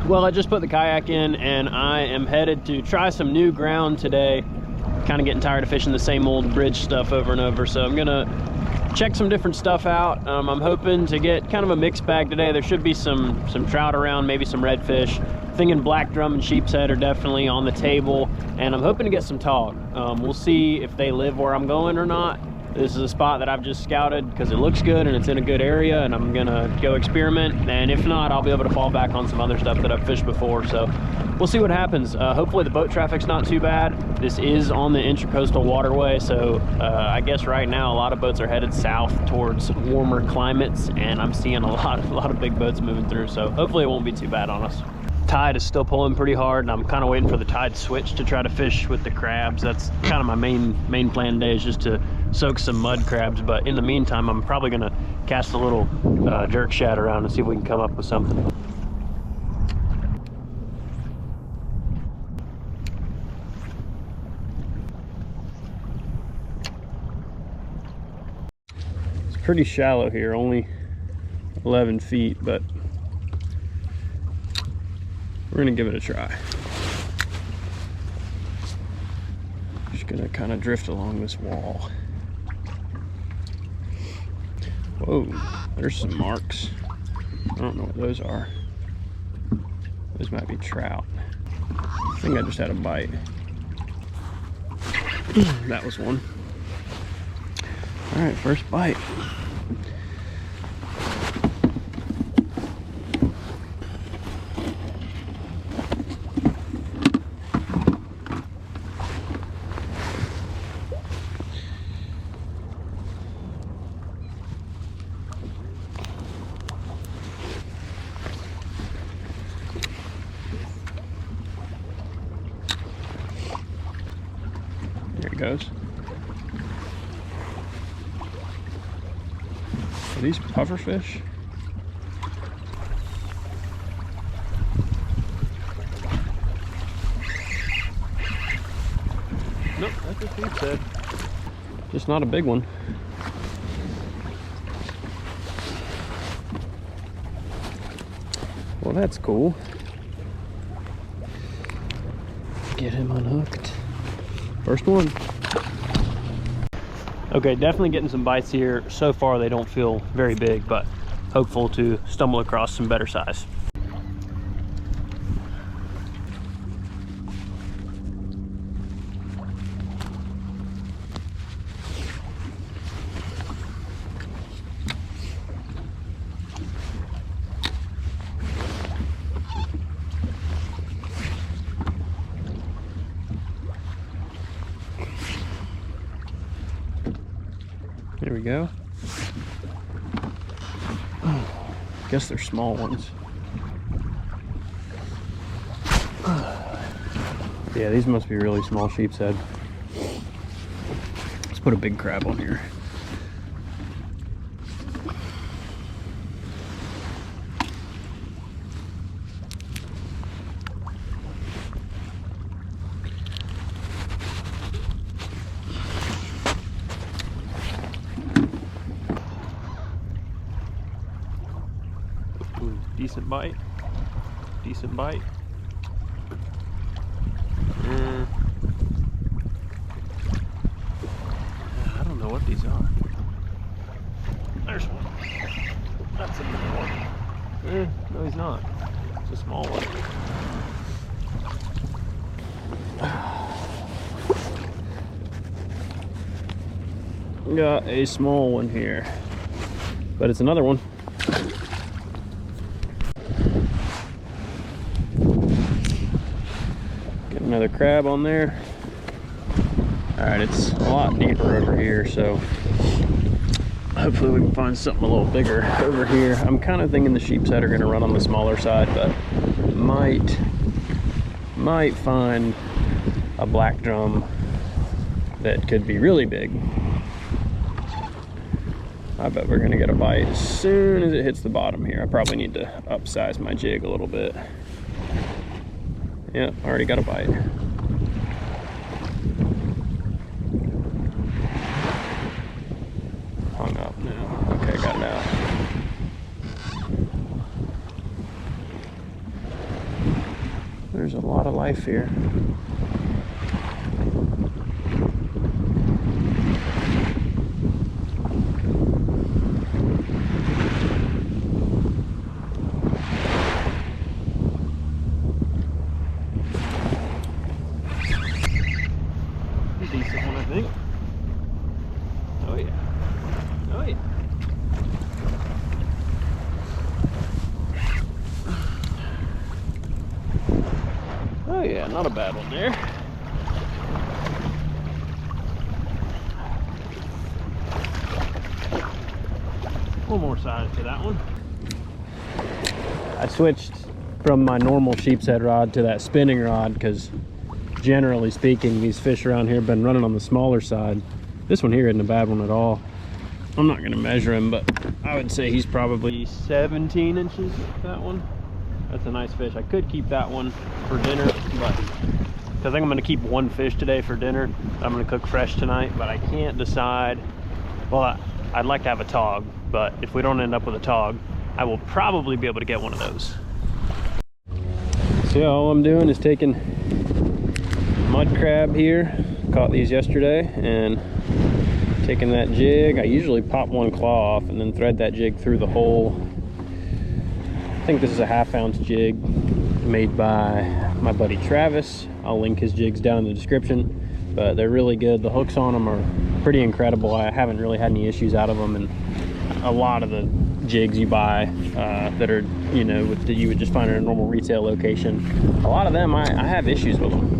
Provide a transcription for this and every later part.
Well, I just put the kayak in and I am headed to try some new ground today. Kind of getting tired of fishing the same old bridge stuff over and over, so I'm gonna check some different stuff out. I'm hoping to get kind of a mixed bag today. There should be some trout around, maybe some redfish. Thinking black drum and sheep's head are definitely on the table, and I'm hoping to get some tog. We'll see if they live where I'm going or not. This is a spot that I've just scouted because it looks good and it's in a good area, and I'm gonna go experiment, and if not, I'll be able to fall back on some other stuff that I've fished before. So we'll see what happens. Hopefully the boat traffic's not too bad. This is on the intracoastal waterway, so I guess right now a lot of boats are headed south towards warmer climates, and I'm seeing a lot of big boats moving through, so hopefully it won't be too bad on us. Tide is still pulling pretty hard, and I'm kind of waiting for the tide to switch to try to fish with the crabs. That's kind of my main plan today, is just to soak some mud crabs. But in the meantime, I'm probably gonna cast a little jerk shad around and see if we can come up with something. It's pretty shallow here, only 11 feet, but we're gonna give it a try. Just gonna kind of drift along this wall. Whoa, there's some marks. I don't know what those are. Those might be trout. I think I just had a bite. That was one. All right, first bite. There it goes. Are these pufferfish? Nope, that's what he said. Just not a big one. Well, that's cool. Get him unhooked. First one. Okay, definitely getting some bites here. So far they don't feel very big, but hopeful to stumble across some better size. There we go. Guess they're small ones. Yeah, these must be really small sheep's head. Let's put a big crab on here. Ooh, decent bite. Decent bite. I don't know what these are. There's one. That's a big one. No, he's not. It's a small one. Got a small one here, but it's another one. Get another crab on there. All right, it's a lot deeper over here, so hopefully we can find something a little bigger over here. I'm kind of thinking the sheep's head are going to run on the smaller side, but might find a black drum that could be really big. I bet we're gonna get a bite as soon as it hits the bottom here. I probably need to upsize my jig a little bit. Yeah, already got a bite. Hung up now. Okay, got it out. there's a lot of life here. Decent one, I think. Oh yeah. Oh yeah. Oh yeah, not a bad one there. One more size to that one. I switched from my normal sheep's head rod to that spinning rod because generally speaking, these fish around here have been running on the smaller side. This one here isn't a bad one at all. I'm not gonna measure him, but I would say he's probably 17 inches, that one. That's a nice fish. I could keep that one for dinner, but I think I'm gonna keep one fish today for dinner. I'm gonna cook fresh tonight, but I can't decide. Well, I'd like to have a tog, but if we don't end up with a tog, I will probably be able to get one of those. So yeah, all I'm doing is taking mud crab here. Caught these yesterday, and taking that jig. I usually pop one claw off and then thread that jig through the hole. I think this is a 1/2 ounce jig made by my buddy Travis. I'll link his jigs down in the description, but they're really good. The hooks on them are pretty incredible. I haven't really had any issues out of them, and a lot of the jigs you buy that are, you know, that you would just find at a normal retail location, a lot of them I have issues with them.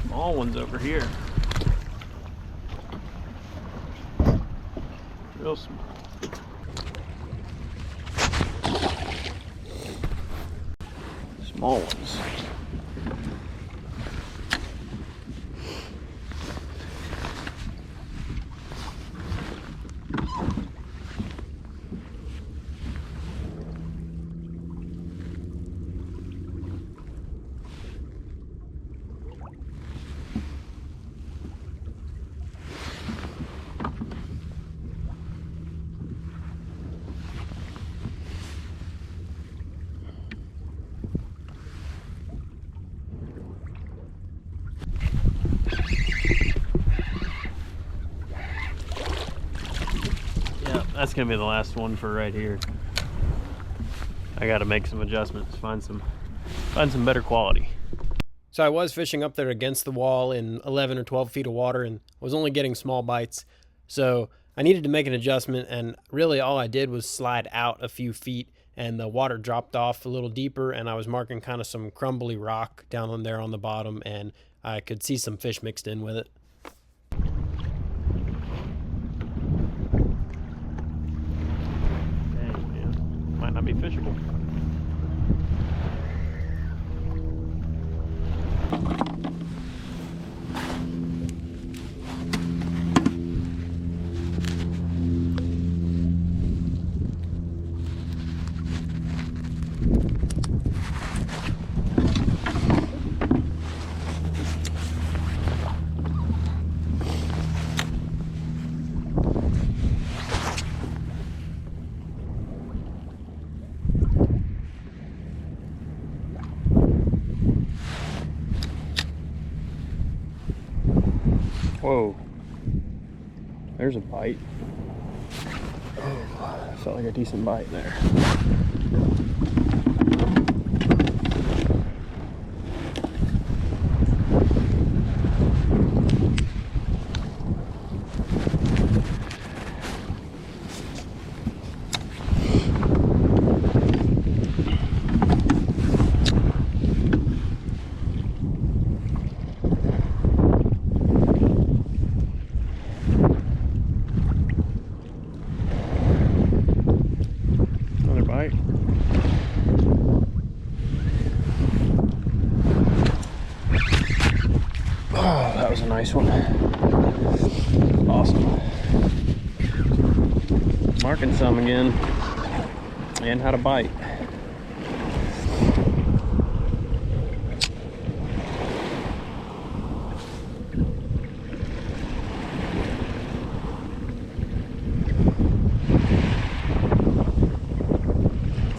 Small ones over here. Real small. Small ones. That's gonna be the last one for right here. I gotta make some adjustments, find some better quality. So I was fishing up there against the wall in 11 or 12 feet of water and was only getting small bites. So I needed to make an adjustment, and really all I did was slide out a few feet and the water dropped off a little deeper, and I was marking kind of some crumbly rock down on there on the bottom, and I could see some fish mixed in with it. Might not be fishable. Whoa, there's a bite. Oh, felt like a decent bite there. Oh, that was a nice one. Awesome. marking some again, and how to bite.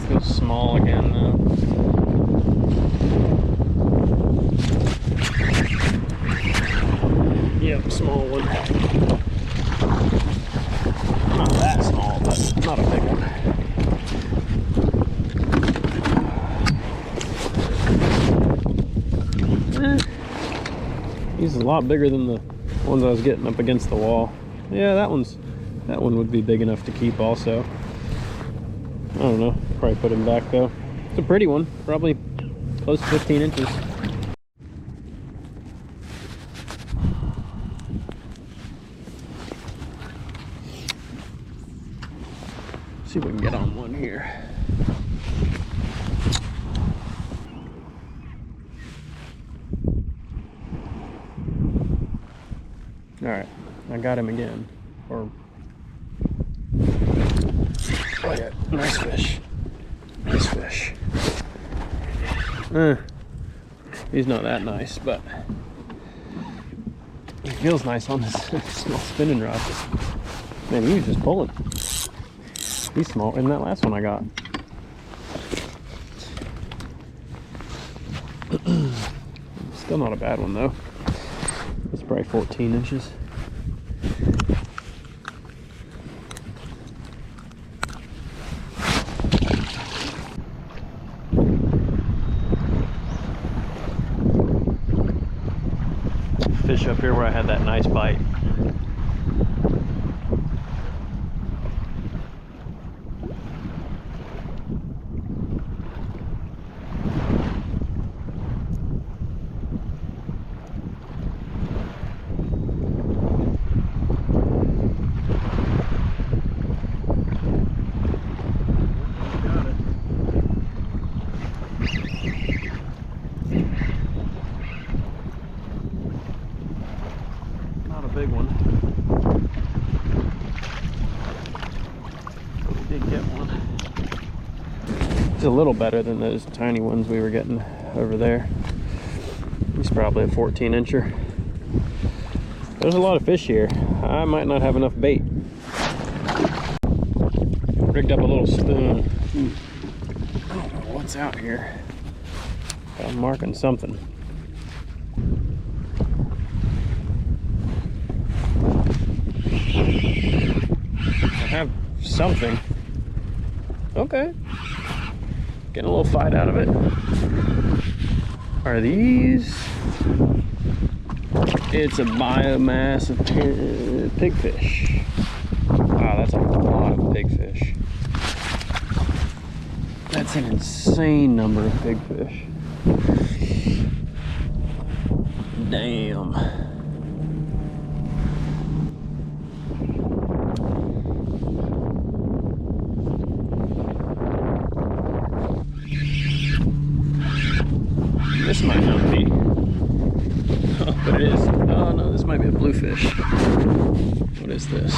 Feels small again though. Yep, small one. Not that small, but not a big one. He's a lot bigger than the ones I was getting up against the wall. Yeah, that one would be big enough to keep also. I don't know, probably put him back though. It's a pretty one, probably close to 15 inches. See if we can get on one here. All right, I got him again. Oh yeah, nice fish. Nice fish. He's not that nice, but he feels nice on this small spinning rod. Man, he was just pulling. He's small, and that last one I got. Still not a bad one though. It's probably 14 inches. Fish up here where I had that nice bite. Big one. But we did get one. It's a little better than those tiny ones we were getting over there. He's probably a 14 incher. There's a lot of fish here. I might not have enough bait. Rigged up a little spoon. I don't know what's out here. I'm marking something. I have something. Okay. Getting a little fight out of it. Are these? It's a biomass of pigfish. Wow, that's a lot of pigfish. That's an insane number of pigfish. Damn. This might not be. Oh, but it is. Oh no, this might be a bluefish. What is this?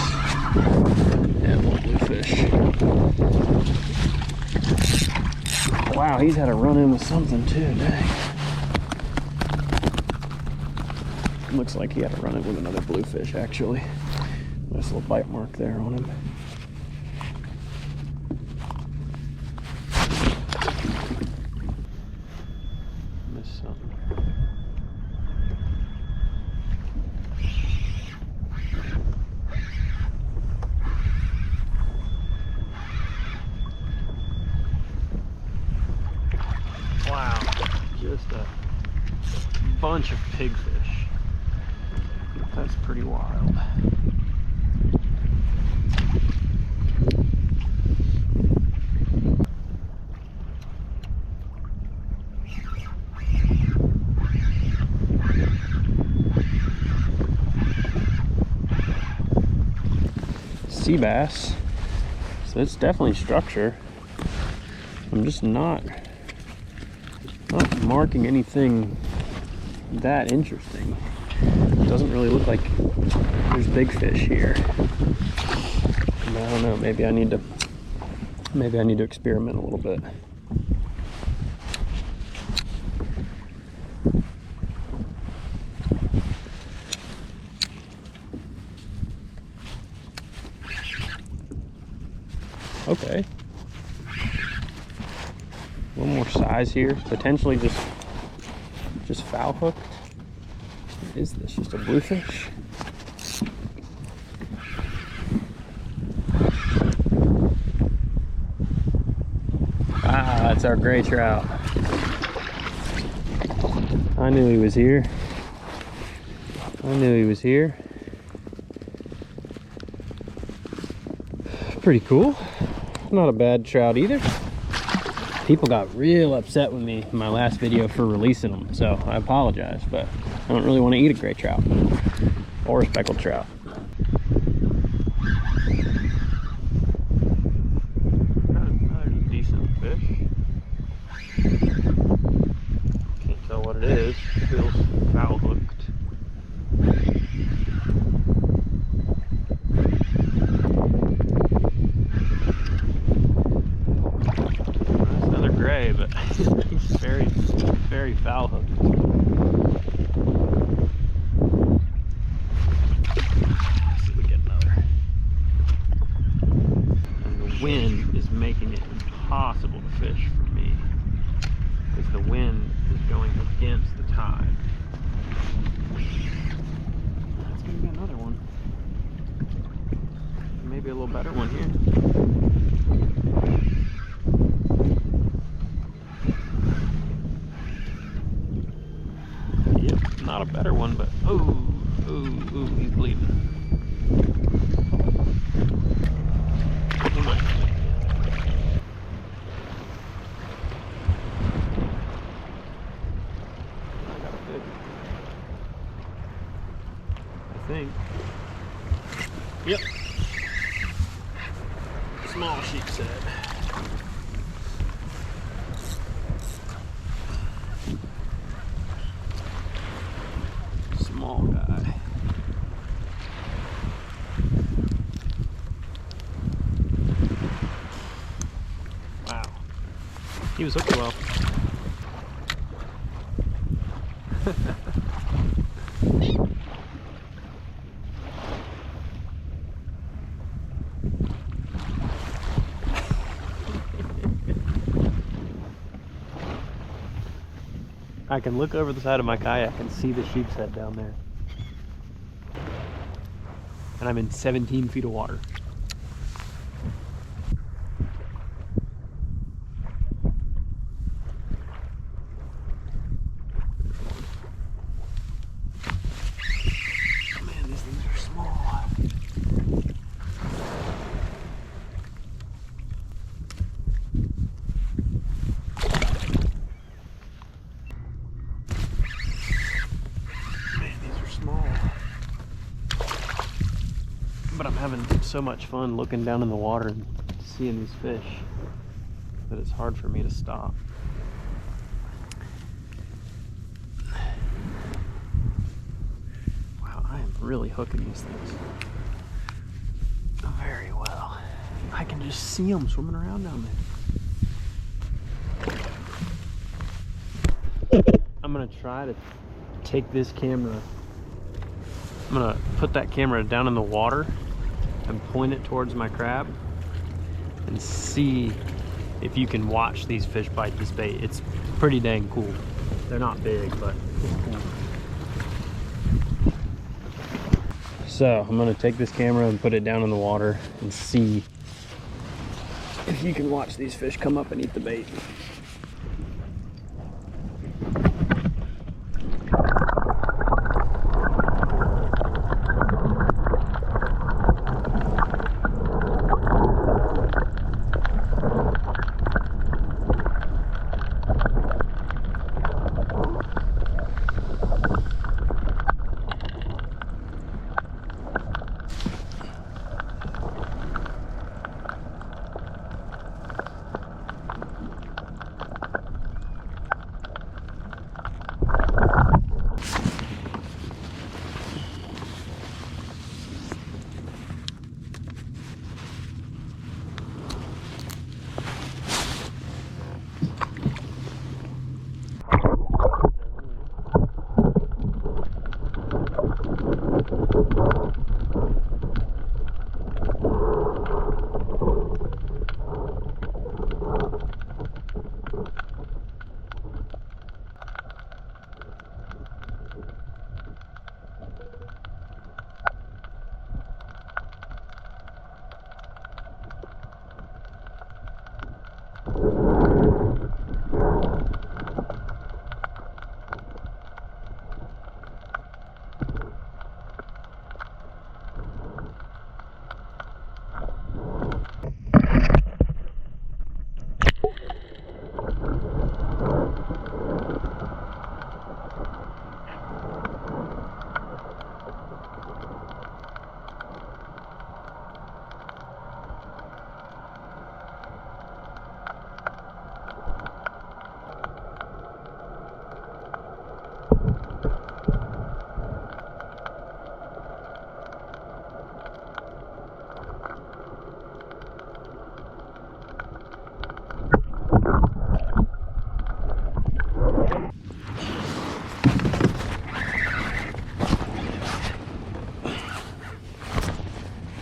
Yeah, a little bluefish. Wow, he's had to run in with something too, dang. Looks like he had to run in with another bluefish actually. Nice little bite mark there on him. Wow, just a bunch of pigfish. That's pretty wild. Sea bass, so it's definitely structure. I'm just not marking anything that interesting. It doesn't really look like there's big fish here. And mean, I don't know, maybe I need to experiment a little bit. Okay. A little more size here. Potentially just foul hooked. What is this? Just a bluefish? Ah, that's our gray trout. I knew he was here. Pretty cool. Not a bad trout either. People got real upset with me in my last video for releasing them, so I apologize, but I don't really want to eat a gray trout or a speckled trout. Another decent fish. Can't tell what it is. Feels foul hooked. But he's very foul hooked. Let's see if we get another. And the wind is making it impossible to fish for me because the wind is going against the tide. That's gonna be another one. Maybe a little better one here. Not a better one, but ooh, he's bleeding. He might. I got a fish. I think. Yep. Small sheep's head. Small guy. Wow. He was hooked well. I can look over the side of my kayak and see the sheep's head down there. And I'm in 17 feet of water. Man, these things are small. But I'm having so much fun looking down in the water and seeing these fish that it's hard for me to stop. Wow, I am really hooking these things very well. I can just see them swimming around down there. I'm gonna try to take this camera. I'm gonna put that camera down in the water and point it towards my crab and see if you can watch these fish bite this bait. It's pretty dang cool. They're not big, but it's cool. So I'm gonna take this camera and put it down in the water and see if you can watch these fish come up and eat the bait.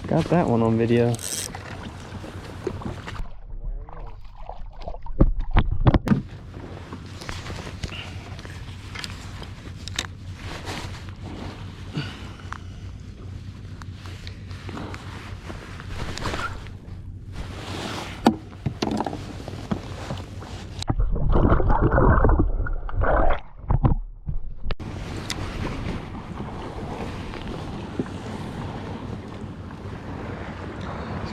Got that one on video.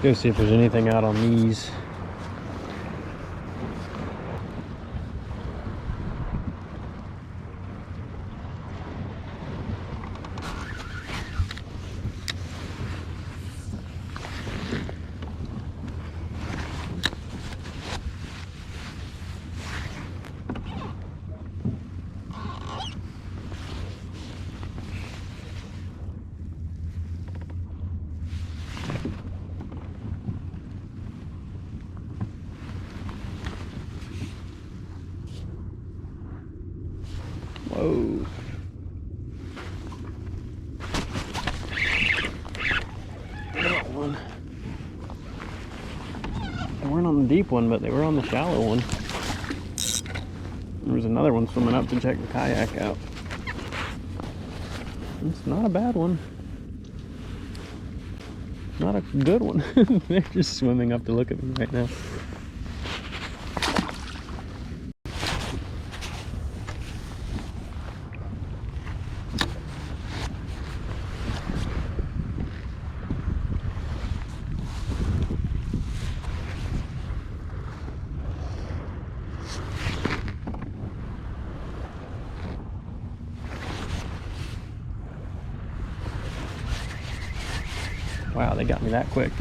Go see if there's anything out on these. Whoa. That one. They weren't on the deep one, but they were on the shallow one. There was another one swimming up to check the kayak out. It's not a bad one. Not a good one. They're just swimming up to look at me right now. Wow, they got me that quick.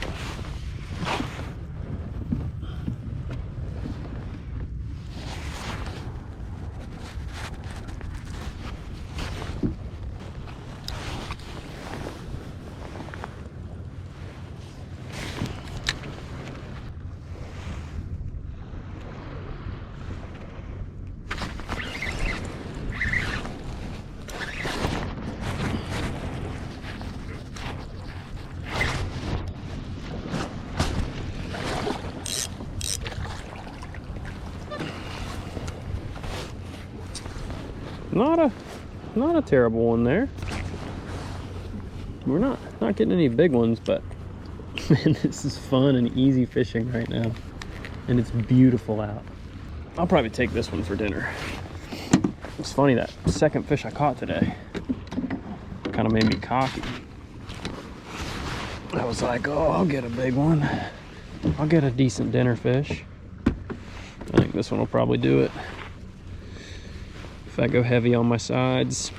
Not a terrible one there. We're not getting any big ones, but man, this is fun and easy fishing right now, and it's beautiful out. I'll probably take this one for dinner. It's funny, that second fish I caught today kind of made me cocky. I was like, oh, I'll get a big one. I'll get a decent dinner fish. I think this one will probably do it. If I go heavy on my sides.